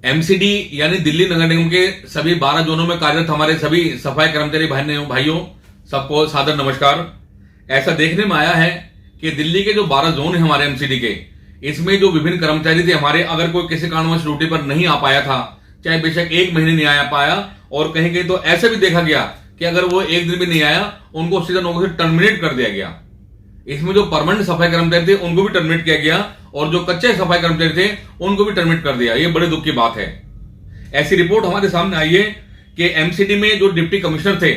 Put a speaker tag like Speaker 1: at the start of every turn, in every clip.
Speaker 1: MCD यानी दिल्ली नगर निगम के सभी 12 जोनों में कार्यरत हमारे सभी सफाई कर्मचारी भाइयों सबको सादर नमस्कार। ऐसा देखने में आया है कि दिल्ली के जो 12 जोन है हमारे एमसीडी के, इसमें जो विभिन्न कर्मचारी थे हमारे, अगर कोई किसी कारणवश ड्यूटी पर नहीं आ पाया था, चाहे बेशक 1 महीने नहीं आ पाया, और कहीं कहीं तो ऐसे भी देखा गया कि अगर वो 1 दिन भी नहीं आया उनको सीधा नौकरी से टर्मिनेट कर दिया गया। इसमें जो परमानेंट सफाई कर्मचारी थे उनको भी टर्मिनेट किया गया और जो कच्चे सफाई कर्मचारी थे उनको भी टर्मिनेट कर दिया। ये बड़े दुख की बात है। ऐसी रिपोर्ट हमारे सामने आई है कि एमसीडी में जो डिप्टी कमिश्नर थे,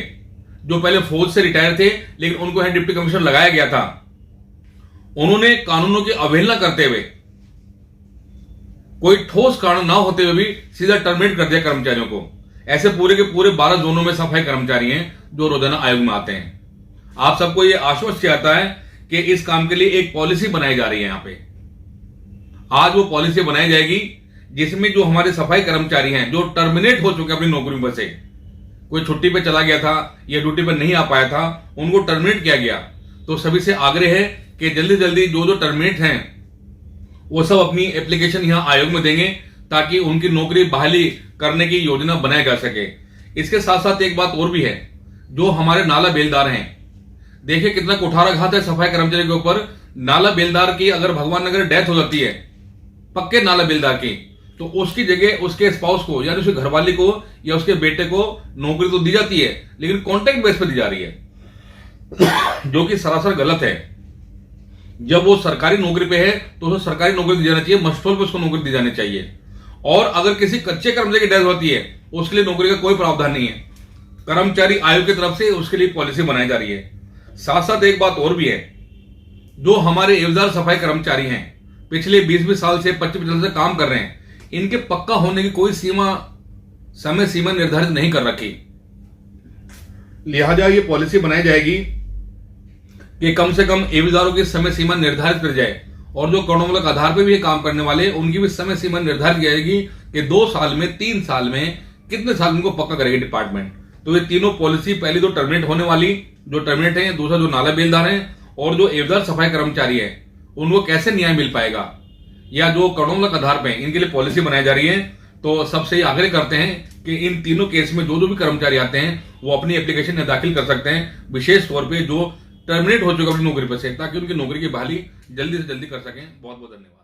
Speaker 1: जो पहले फौज से रिटायर थे लेकिन उनको यहां डिप्टी कमिश्नर लगाया गया था, उन्होंने कानूनों की अवहेलना करते हुए, कोई ठोस कारण ना होते हुए भी सीधा टर्मिनेट कर दिया कर्मचारियों को। ऐसे पूरे के पूरे 12 जोनों में सफाई कर्मचारी हैं जो रोजाना आयोग में आते हैं। आप सबको यह आश्वस्त किया जाता है कि इस काम के लिए एक पॉलिसी बनाई जा रही है। यहां पे आज वो पॉलिसी बनाई जाएगी जिसमें जो हमारे सफाई कर्मचारी हैं जो टर्मिनेट हो चुके अपनी नौकरी पर से, कोई छुट्टी पे चला गया था या ड्यूटी पर नहीं आ पाया था, उनको टर्मिनेट किया गया। तो सभी से आग्रह है कि जल्दी जल्दी जो टर्मिनेट हैं वो सब अपनी एप्लीकेशन यहां आयोग में देंगे ताकि उनकी नौकरी बहाली करने की योजना बनाई जा सके। इसके साथ साथ एक बात और भी है, जो हमारे नाला बेलदार हैं, देखिए कितना कुठाराघात है सफाई कर्मचारी के ऊपर। नाला बेलदार की अगर भगवान नगर डेथ हो जाती है, पक्के नाला बेलदार की, तो उसकी जगह उसके स्पाउस को यानी उसके घरवाली को या उसके बेटे को नौकरी तो दी जाती है लेकिन कॉन्ट्रैक्ट बेस पर दी जा रही है, जो कि सरासर गलत है। जब वो सरकारी नौकरी पे है तो उसे सरकारी नौकरी दी जानी चाहिए, मस्टोल पे उसको नौकरी दी जानी चाहिए। और अगर किसी कच्चे कर्मचारी की डेथ होती है उसके लिए नौकरी का कोई प्रावधान नहीं है। कर्मचारी आयोग की तरफ से उसके लिए पॉलिसी बनाई जा रही है। साथ साथ एक बात और भी है, जो हमारे एवजदार सफाई कर्मचारी हैं, पिछले 20-20 साल से 25 साल से काम कर रहे हैं, इनके पक्का होने की कोई समय सीमा निर्धारित नहीं कर रखी। लिहाजा ये पॉलिसी बनाई जाएगी कि कम से कम एवजदारों की समय सीमा निर्धारित कर जाए और जो करोड़ों आधार पर भी ये काम करने वाले उनकी भी समय सीमा निर्धारित की जाएगी कि 2 साल में, 3 साल में, कितने साल उनको पक्का करेगी डिपार्टमेंट। तो ये तीनों पॉलिसी, पहली तो टर्मिनेट होने वाली जो टर्मिनेट है, दूसरा जो नाला बेलदार है, और जो एवजदार सफाई कर्मचारी है उनको कैसे न्याय मिल पाएगा, या जो करोड़ों आधार पे इनके लिए पॉलिसी बनाई जा रही है। तो सबसे आग्रह करते हैं कि इन तीनों केस में जो भी कर्मचारी आते हैं वो अपनी एप्लीकेशन दाखिल कर सकते हैं, विशेष तौर पे जो टर्मिनेट हो चुका अपनी नौकरी पर से, ताकि उनकी नौकरी की बहाली जल्दी से जल्दी कर सकें। बहुत बहुत धन्यवाद।